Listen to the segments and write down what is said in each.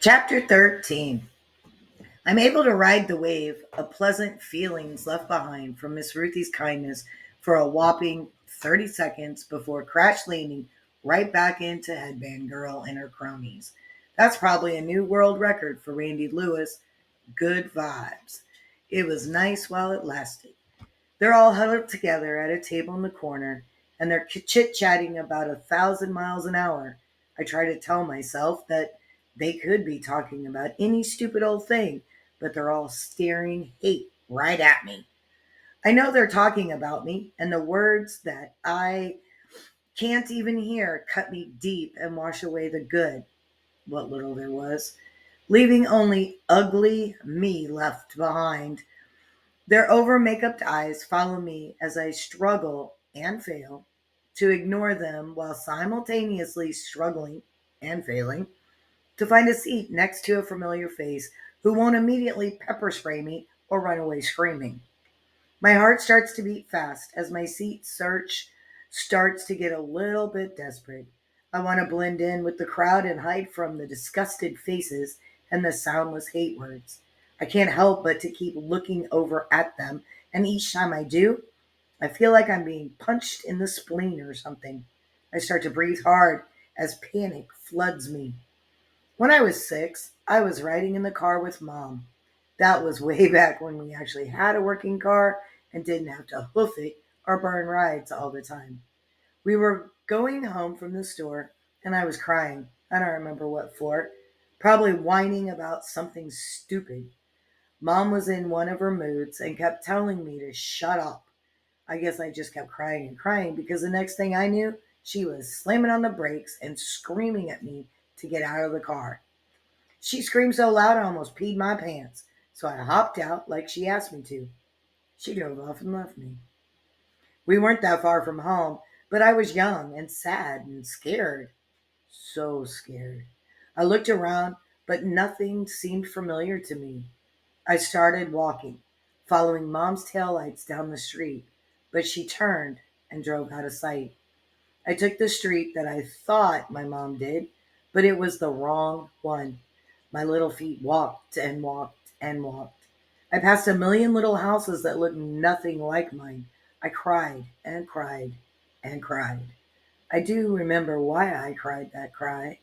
Chapter 13. I'm able to ride the wave of pleasant feelings left behind from Miss Ruthie's kindness for a whopping 30 seconds before crash landing right back into Headband Girl and her cronies. That's probably a new world record for Randy Lewis. Good vibes. It was nice while it lasted. They're all huddled together at a table in the corner, and they're chit chatting about 1,000 miles an hour. I try to tell myself that they could be talking about any stupid old thing, but they're all staring hate right at me. I know they're talking about me, and the words that I can't even hear cut me deep and wash away the good, what little there was, leaving only ugly me left behind. Their over makeuped eyes follow me as I struggle and fail to ignore them while simultaneously struggling and failing to find a seat next to a familiar face who won't immediately pepper spray me or run away screaming. My heart starts to beat fast as my seat search starts to get a little bit desperate. I want to blend in with the crowd and hide from the disgusted faces and the soundless hate words. I can't help but to keep looking over at them, and each time I do, I feel like I'm being punched in the spleen or something. I start to breathe hard as panic floods me. When I was 6, I was riding in the car with mom. That was way back when we actually had a working car and didn't have to hoof it or burn rides all the time. We were going home from the store and I was crying. I don't remember what for. Probably whining about something stupid. Mom was in one of her moods and kept telling me to shut up. I guess I just kept crying and crying because the next thing I knew, she was slamming on the brakes and screaming at me to get out of the car. She screamed so loud I almost peed my pants, so I hopped out like she asked me to. She drove off and left me. We weren't that far from home, but I was young and sad and scared. So scared. I looked around, but nothing seemed familiar to me. I started walking, following Mom's taillights down the street, but she turned and drove out of sight. I took the street that I thought my mom did, but it was the wrong one. My little feet walked and walked and walked. I passed a million little houses that looked nothing like mine. I cried and cried and cried. I do remember why I cried that cry.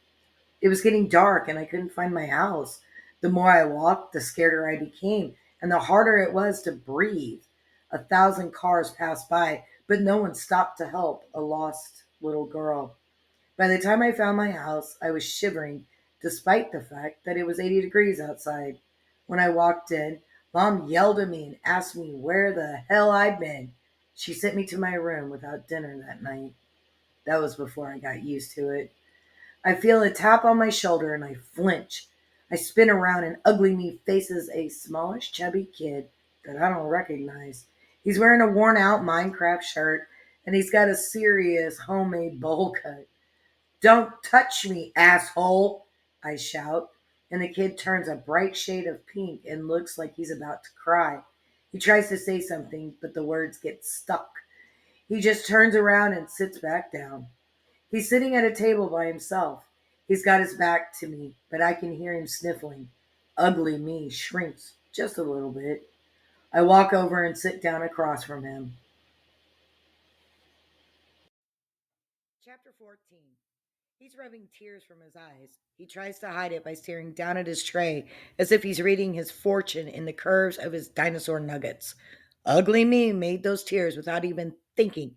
It was getting dark and I couldn't find my house. The more I walked, the scarier I became, and the harder it was to breathe. 1,000 cars passed by, but no one stopped to help a lost little girl. By the time I found my house, I was shivering, despite the fact that it was 80 degrees outside. When I walked in, Mom yelled at me and asked me where the hell I'd been. She sent me to my room without dinner that night. That was before I got used to it. I feel a tap on my shoulder and I flinch. I spin around and ugly me faces a smallish, chubby kid that I don't recognize. He's wearing a worn out Minecraft shirt and he's got a serious homemade bowl cut. Don't touch me, asshole, I shout, and the kid turns a bright shade of pink and looks like he's about to cry. He tries to say something, but the words get stuck. He just turns around and sits back down. He's sitting at a table by himself. He's got his back to me, but I can hear him sniffling. Ugly me shrinks just a little bit. I walk over and sit down across from him. Chapter 14. He's rubbing tears from his eyes. He tries to hide it by staring down at his tray as if he's reading his fortune in the curves of his dinosaur nuggets. Ugly me made those tears without even thinking,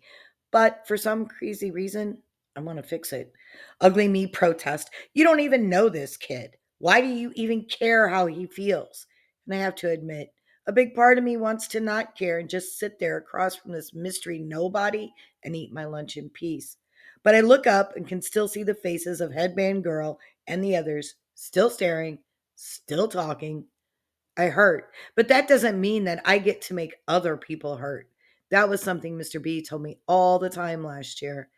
but for some crazy reason, I want to fix it. Ugly me protest. You don't even know this kid. Why do you even care how he feels? And I have to admit, a big part of me wants to not care and just sit there across from this mystery nobody and eat my lunch in peace. But I look up and can still see the faces of Headband Girl and the others, still staring, still talking. I hurt, but that doesn't mean that I get to make other people hurt. That was something Mr. B told me all the time last year.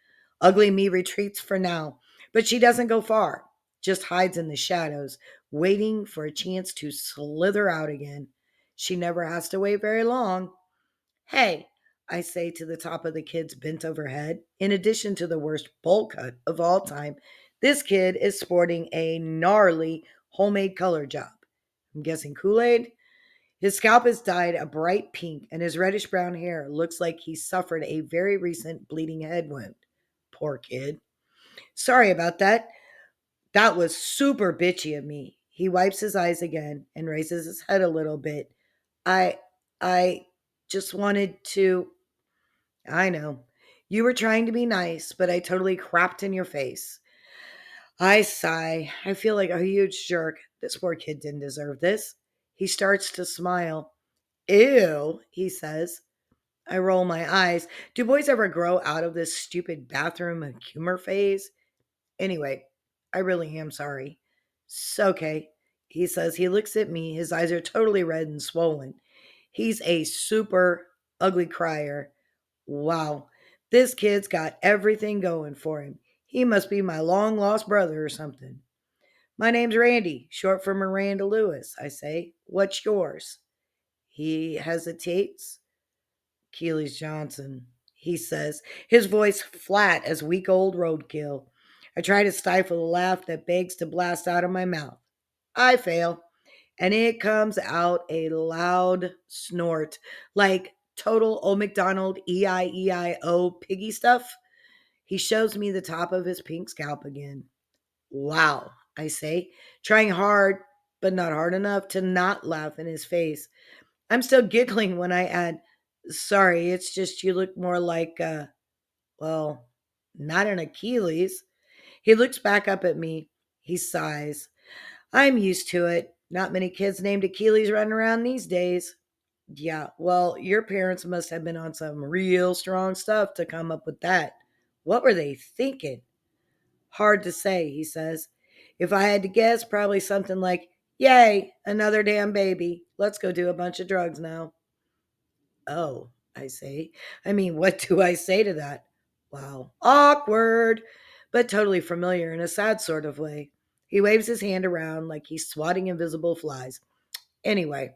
Ugly me retreats for now, but she doesn't go far, just hides in the shadows, waiting for a chance to slither out again. She never has to wait very long. Hey, I say to the top of the kid's bent over head, in addition to the worst bowl cut of all time, this kid is sporting a gnarly homemade color job. I'm guessing Kool Aid? His scalp is dyed a bright pink, and his reddish brown hair looks like he suffered a very recent bleeding head wound. Poor kid. Sorry about that. That was super bitchy of me. He wipes his eyes again and raises his head a little bit. I I just wanted to. I know. You were trying to be nice, but I totally crapped in your face. I sigh. I feel like a huge jerk. This poor kid didn't deserve this. He starts to smile. Ew, he says. I roll my eyes. Do boys ever grow out of this stupid bathroom humor phase? Anyway, I really am sorry. It's okay, he says. He looks at me. His eyes are totally red and swollen. He's a super ugly crier. Wow, this kid's got everything going for him. He must be my long lost brother or something. My name's Randy, short for Miranda Lewis, I say. What's yours? He hesitates. Keely's Johnson, he says, his voice flat as week old roadkill. I try to stifle the laugh that begs to blast out of my mouth. I fail, and it comes out a loud snort, like total Old McDonald EIEIO piggy stuff. He shows me the top of his pink scalp again. Wow, I say, trying hard, but not hard enough to not laugh in his face. I'm still giggling when I add, sorry, it's just you look more like, well, not an Achilles. He looks back up at me. He sighs. I'm used to it. Not many kids named Achilles running around these days. Yeah, well, your parents must have been on some real strong stuff to come up with that. What were they thinking? Hard to say, he says. If I had to guess, probably something like, yay, another damn baby. Let's go do a bunch of drugs now. Oh, I say. I mean, what do I say to that? Wow, awkward, but totally familiar in a sad sort of way. He waves his hand around like he's swatting invisible flies. Anyway,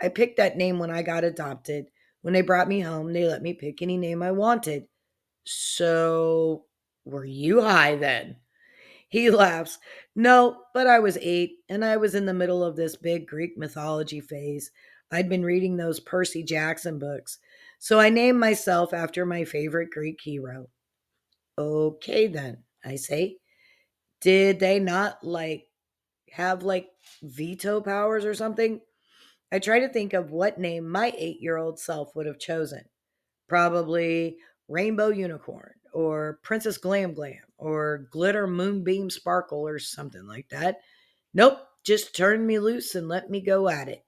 I picked that name when I got adopted. When they brought me home, they let me pick any name I wanted. So, were you high then? He laughs. No, but I was 8, and I was in the middle of this big Greek mythology phase. I'd been reading those Percy Jackson books, so I named myself after my favorite Greek hero. Okay, then, I say. Did they not, have, veto powers or something? I try to think of what name my 8-year-old self would have chosen. Probably Rainbow Unicorn or Princess Glam Glam or Glitter Moonbeam Sparkle or something like that. Nope, just turn me loose and let me go at it.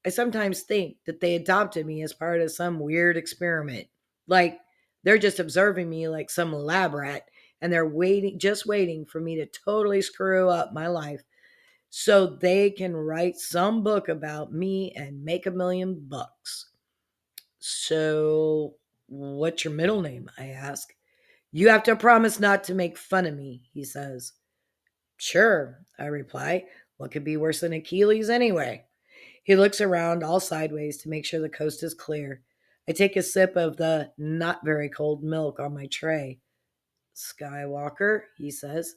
I sometimes think that they adopted me as part of some weird experiment. Like they're just observing me like some lab rat and they're waiting for me to totally screw up my life so they can write some book about me and make $1 million. So, what's your middle name? I ask. You have to promise not to make fun of me, he says. Sure, I reply. What could be worse than Achilles anyway? He looks around all sideways to make sure the coast is clear. I take a sip of the not very cold milk on my tray. Skywalker, he says.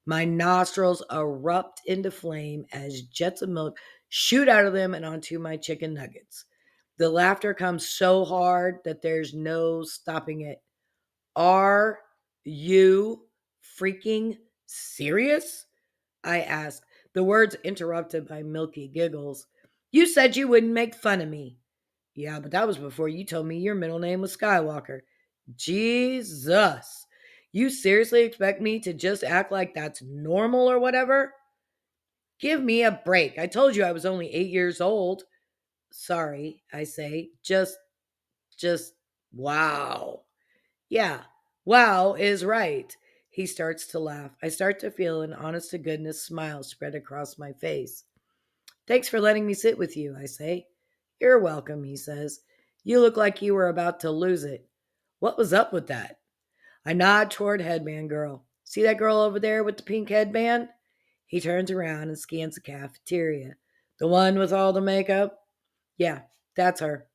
My nostrils erupt into flame as jets of milk shoot out of them and onto my chicken nuggets. The laughter comes so hard that there's no stopping it. Are you freaking serious? I ask, the words interrupted by milky giggles. You said you wouldn't make fun of me. Yeah, but that was before you told me your middle name was Skywalker. Jesus. You seriously expect me to just act like that's normal or whatever? Give me a break. I told you I was only 8 years old. Sorry, I say. Just, wow. Yeah, wow is right. He starts to laugh. I start to feel an honest to goodness smile spread across my face. Thanks for letting me sit with you, I say. You're welcome, he says. You look like you were about to lose it. What was up with that? I nod toward Headband Girl. See that girl over there with the pink headband? He turns around and scans the cafeteria. The one with all the makeup? Yeah, that's her.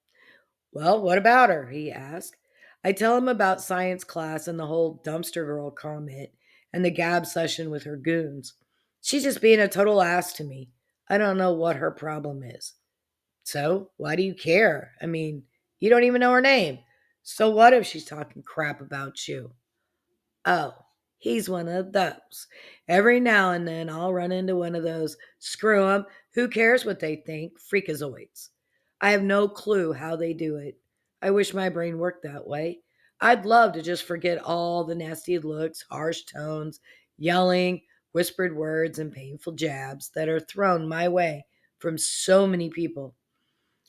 Well, what about her? He asks. I tell him about science class and the whole dumpster girl comment and the gab session with her goons. She's just being a total ass to me. I don't know what her problem is. So, why do you care? I mean, you don't even know her name. So, what if she's talking crap about you? Oh, he's one of those. Every now and then I'll run into one of those screw 'em, who cares what they think, freakazoids. I have no clue how they do it. I wish my brain worked that way. I'd love to just forget all the nasty looks, harsh tones, yelling, whispered words, and painful jabs that are thrown my way from so many people.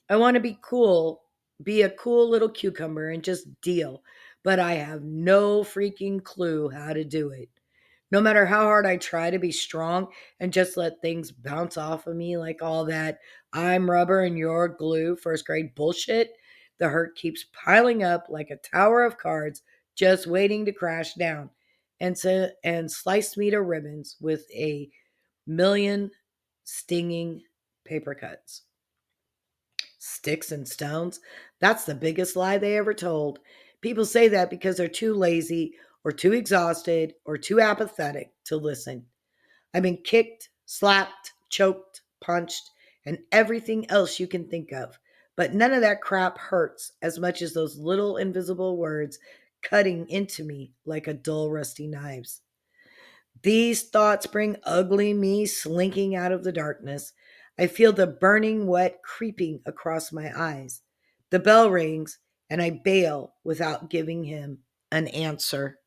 I want to be cool, be a cool little cucumber and just deal, but I have no freaking clue how to do it. No matter how hard I try to be strong and just let things bounce off of me like all that I'm rubber and you're glue first grade bullshit, the hurt keeps piling up like a tower of cards just waiting to crash down and slice me to ribbons with a million stinging paper cuts. Sticks and stones. That's the biggest lie they ever told. People say that because they're too lazy or too exhausted or too apathetic to listen. I've been kicked, slapped, choked, punched, and everything else you can think of. But none of that crap hurts as much as those little invisible words cutting into me like a dull, rusty knives. These thoughts bring ugly me slinking out of the darkness. I feel the burning wet creeping across my eyes. The bell rings, and I bail without giving him an answer.